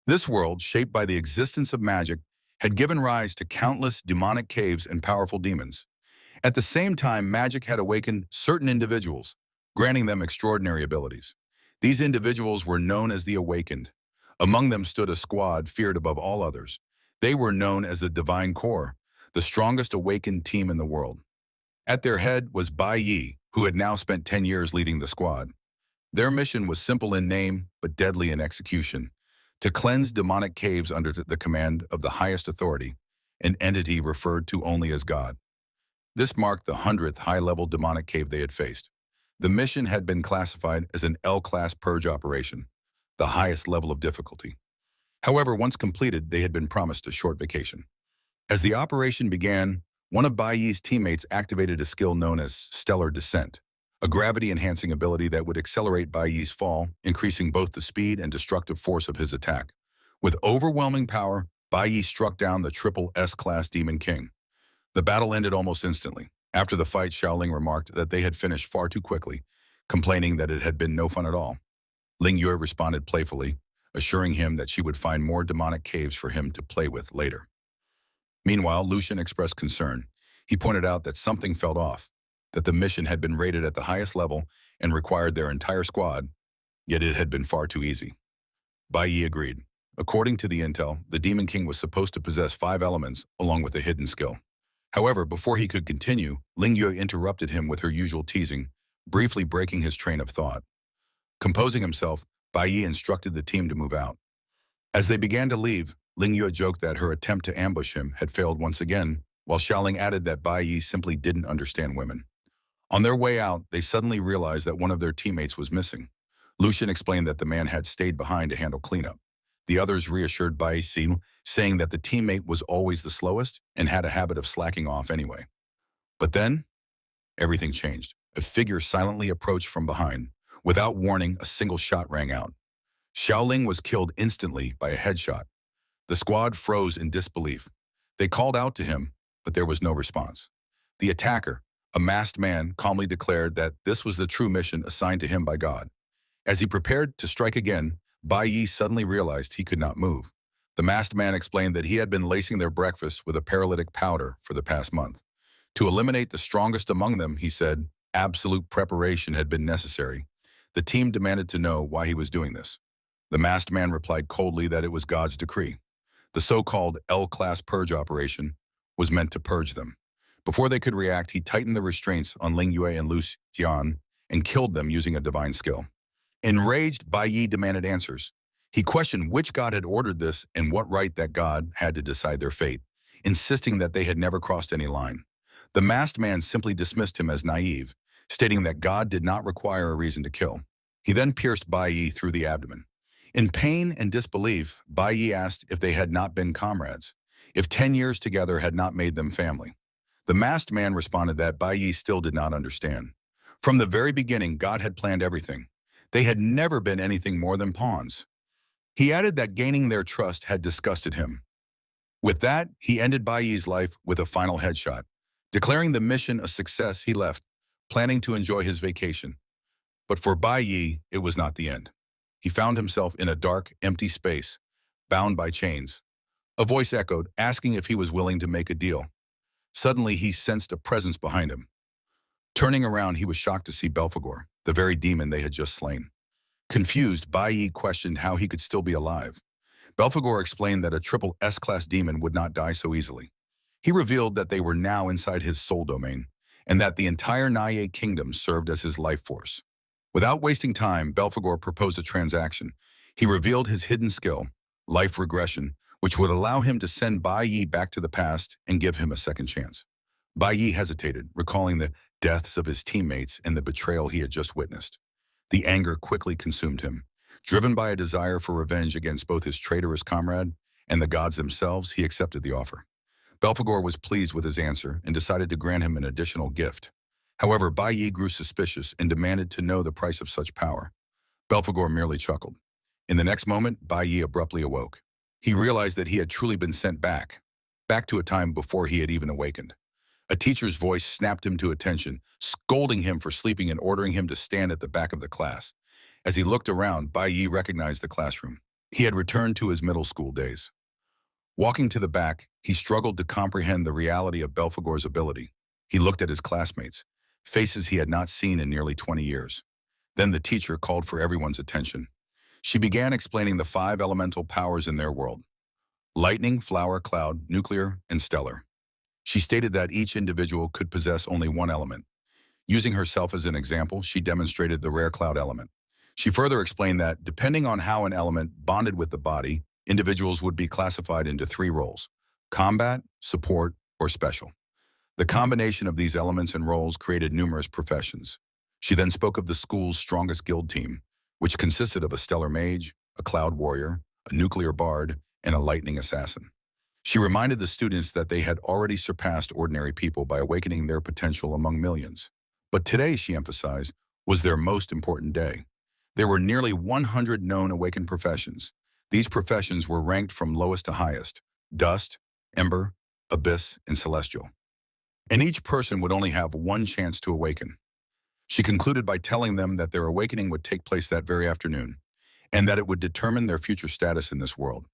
This world, shaped by the existence of magic, had given rise to countless demonic caves and powerful demons. At the same time, magic had awakened certain individuals, granting them extraordinary abilities. These individuals were known as the Awakened. Among them stood a squad feared above all others. They were known as the Divine Corps, the strongest awakened team in the world. At their head was Bai Yi, who had now spent 10 years leading the squad. Their mission was simple in name, but deadly in execution: to cleanse demonic caves under the command of the highest authority, an entity referred to only as God. This marked the 100th high-level demonic cave they had faced. The mission had been classified as an L-class purge operation, the highest level of difficulty. However, once completed, they had been promised a short vacation. As the operation began, one of Bai Yi's teammates activated a skill known as Stellar Descent, a gravity-enhancing ability that would accelerate Bai Yi's fall, increasing both the speed and destructive force of his attack. With overwhelming power, Bai Yi struck down the triple S-class Demon King. The battle ended almost instantly. After the fight, Xiaoling remarked that they had finished far too quickly, complaining that it had been no fun at all. Ling Yue responded playfully, assuring him that she would find more demonic caves for him to play with later. Meanwhile, Lucian expressed concern. He pointed out that something felt off, that the mission had been rated at the highest level and required their entire squad, yet it had been far too easy. Bai Yi agreed. According to the intel, the Demon King was supposed to possess 5 elements along with a hidden skill. However, before he could continue, Ling Yue interrupted him with her usual teasing, briefly breaking his train of thought. Composing himself, Bai Yi instructed the team to move out. As they began to leave, Ling Yue joked that her attempt to ambush him had failed once again, while Xiaoling added that Bai Yi simply didn't understand women. On their way out, they suddenly realized that one of their teammates was missing. Lucian explained that the man had stayed behind to handle cleanup. The others reassured Bai Yi, saying that the teammate was always the slowest and had a habit of slacking off anyway. But then, everything changed. A figure silently approached from behind. Without warning, a single shot rang out. Xiaoling was killed instantly by a headshot. The squad froze in disbelief. They called out to him, but there was no response. The attacker, a masked man, calmly declared that this was the true mission assigned to him by God. As he prepared to strike again, Bai Yi suddenly realized he could not move. The masked man explained that he had been lacing their breakfast with a paralytic powder for the past month. To eliminate the strongest among them, he said, absolute preparation had been necessary. The team demanded to know why he was doing this. The masked man replied coldly that it was God's decree. The so-called L-class purge operation was meant to purge them. Before they could react, he tightened the restraints on Ling Yue and Lu Xian and killed them using a divine skill. Enraged, Bai Yi demanded answers. He questioned which god had ordered this and what right that god had to decide their fate, insisting that they had never crossed any line. The masked man simply dismissed him as naive, stating that God did not require a reason to kill. He then pierced Bai Yi through the abdomen. In pain and disbelief, Bai Yi asked if they had not been comrades, if 10 years together had not made them family. The masked man responded that Bai Yi still did not understand. From the very beginning, God had planned everything. They had never been anything more than pawns. He added that gaining their trust had disgusted him. With that, he ended Bai Yi's life with a final headshot. Declaring the mission a success, he left, planning to enjoy his vacation. But for Bai Yi, it was not the end. He found himself in a dark, empty space, bound by chains. A voice echoed, asking if he was willing to make a deal. Suddenly, he sensed a presence behind him. Turning around, he was shocked to see Belphegor, the very demon they had just slain. Confused, Bai Yi questioned how he could still be alive. Belphegor explained that a triple S-class demon would not die so easily. He revealed that they were now inside his soul domain, and that the entire Naiye kingdom served as his life force. Without wasting time, Belphegor proposed a transaction. He revealed his hidden skill, life regression, which would allow him to send Bai Yi back to the past and give him a second chance. Bai Yi hesitated, recalling the deaths of his teammates and the betrayal he had just witnessed. The anger quickly consumed him. Driven by a desire for revenge against both his traitorous comrade and the gods themselves, he accepted the offer. Belphegor was pleased with his answer and decided to grant him an additional gift. However, Bai Yi grew suspicious and demanded to know the price of such power. Belphegor merely chuckled. In the next moment, Bai Yi abruptly awoke. He realized that he had truly been sent back to a time before he had even awakened. A teacher's voice snapped him to attention, scolding him for sleeping and ordering him to stand at the back of the class. As he looked around, Bai Yi recognized the classroom. He had returned to his middle school days. Walking to the back, he struggled to comprehend the reality of Belphegor's ability. He looked at his classmates, faces he had not seen in nearly 20 years. Then the teacher called for everyone's attention. She began explaining the 5 elemental powers in their world: lightning, flower, cloud, nuclear, and stellar. She stated that each individual could possess only one element. Using herself as an example, she demonstrated the rare cloud element. She further explained that, depending on how an element bonded with the body, individuals would be classified into 3 roles: combat, support, or special. The combination of these elements and roles created numerous professions. She then spoke of the school's strongest guild team, which consisted of a stellar mage, a cloud warrior, a nuclear bard, and a lightning assassin. She reminded the students that they had already surpassed ordinary people by awakening their potential among millions. But today, she emphasized, was their most important day. There were nearly 100 known awakened professions. These professions were ranked from lowest to highest: dust, ember, abyss, and celestial. And each person would only have one chance to awaken. She concluded by telling them that their awakening would take place that very afternoon, and that it would determine their future status in this world.